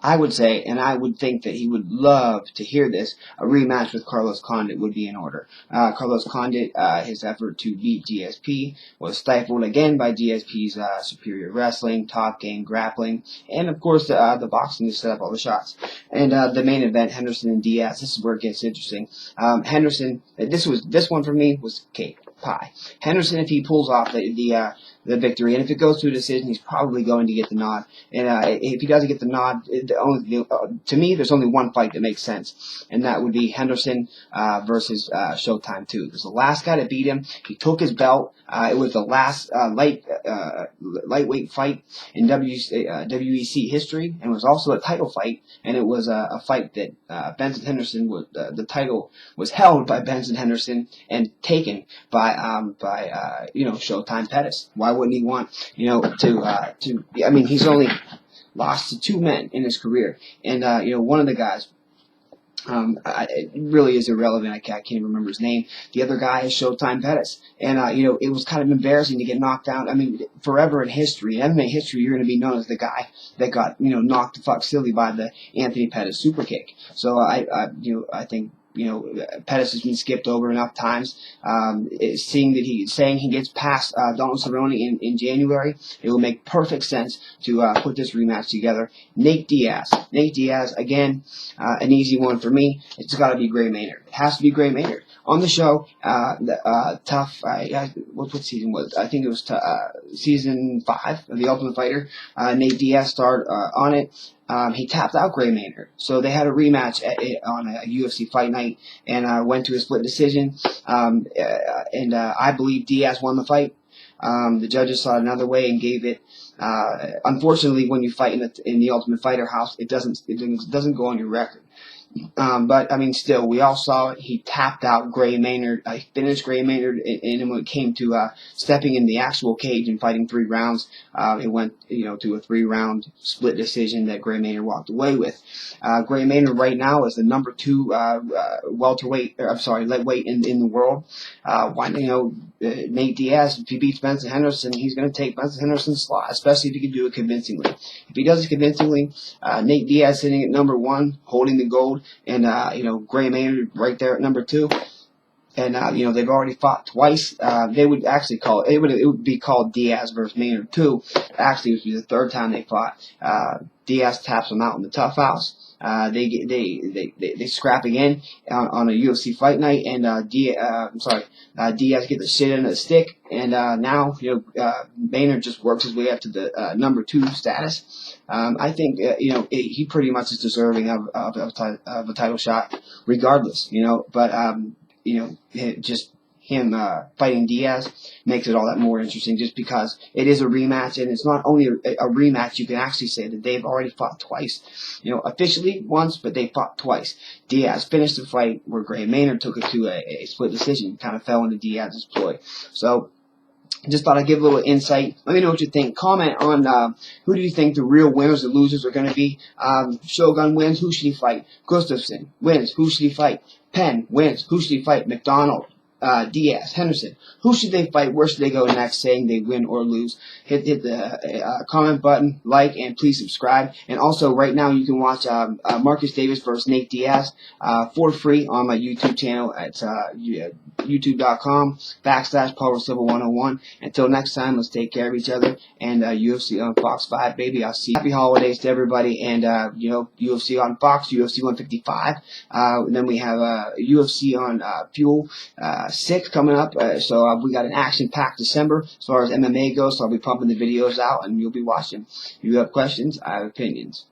I would say, and I would think that he would love to hear this, a rematch with Carlos Condit would be in order. Carlos Condit, his effort to beat GSP was stifled again by GSP's superior wrestling, top game grappling, and of course the boxing to set up all the shots. And the main event, Henderson and Diaz, this is where it gets interesting. Henderson, this one for me was cake pie. Henderson, if he pulls off the victory, and if it goes to a decision, he's probably going to get the nod. And if he doesn't get the nod, to me, there's only one fight that makes sense, and that would be Henderson versus Showtime 2. It was the last guy to beat him. He took his belt. It was the last lightweight fight in WEC history, and it was also a title fight. And it was a fight that Benson Henderson the title was held by Benson Henderson and taken by Showtime Pettis. Why wouldn't he want to? I mean, he's only lost to 2 men in his career, and one of the guys. It really is irrelevant. I can't remember his name. The other guy is Showtime Pettis. And, it was kind of embarrassing to get knocked down. I mean, forever in history, in MMA history, you're going to be known as the guy that got, knocked the fuck silly by the Anthony Pettis super kick. So I think, Pettis has been skipped over enough times. Saying he gets past Donald Cerrone in January, it will make perfect sense to put this rematch together. Nick Diaz, again, an easy one for me. It's got to be Gray Maynard. It has to be Gray Maynard. On the show, what season was it? I think it was season 5 of The Ultimate Fighter. Nate Diaz starred on it. He tapped out Gray Maynard. So they had a rematch on a UFC fight night and went to a split decision. I believe Diaz won the fight. The judges saw it another way and gave it. Unfortunately, when you fight in the Ultimate Fighter house, it doesn't go on your record. But I mean, still, we all saw it. He tapped out Gray Maynard. I finished Gray Maynard, and when it came to stepping in the actual cage and fighting 3 rounds, it went to a 3-round split decision that Gray Maynard walked away with. Gray Maynard right now is the number 2 lightweight in the world. Nate Diaz, if he beats Benson Henderson, he's going to take Benson Henderson's slot, especially if he can do it convincingly. If he does it convincingly, Nate Diaz sitting at number 1, holding the gold. And Gray Maynard right there at number 2, and they've already fought twice. They would actually call it would be called Diaz versus Maynard 2. Actually, it would be the 3rd time they fought. Diaz taps him out in the Tough House. They scrap again on a UFC fight night, and Diaz gets the shit into the stick, and now Maynard just works his way up to the number 2 status. I think he pretty much is deserving of a title shot, regardless. But just him fighting Diaz makes it all that more interesting, just because it is a rematch, and it's not only a rematch. You can actually say that they've already fought twice. Officially once, but they fought twice. Diaz finished the fight where Gray Maynard took it to a split decision, kind of fell into Diaz's ploy. So just thought I'd give a little insight. Let me know what you think. Comment on who do you think the real winners and losers are going to be. Shogun wins. Who should he fight? Gustafsson wins. Who should he fight? Penn wins. Who should he fight? MacDonald, Diaz, Henderson. Who should they fight? Where should they go next, saying they win or lose? Hit the comment button, like, and please subscribe. And also, right now, you can watch Marcus Davis versus Nate Diaz for free on my YouTube channel at youtube.com/PowerCivil101. Until next time, let's take care of each other. And UFC on Fox 5, baby. I'll see you. Happy holidays to everybody. And, UFC on Fox, UFC 155. Then we have UFC on Fuel 6 coming up. So we got an action-packed December as far as MMA goes. So I'll be pumping the videos out, and you'll be watching. If you have questions, I have opinions.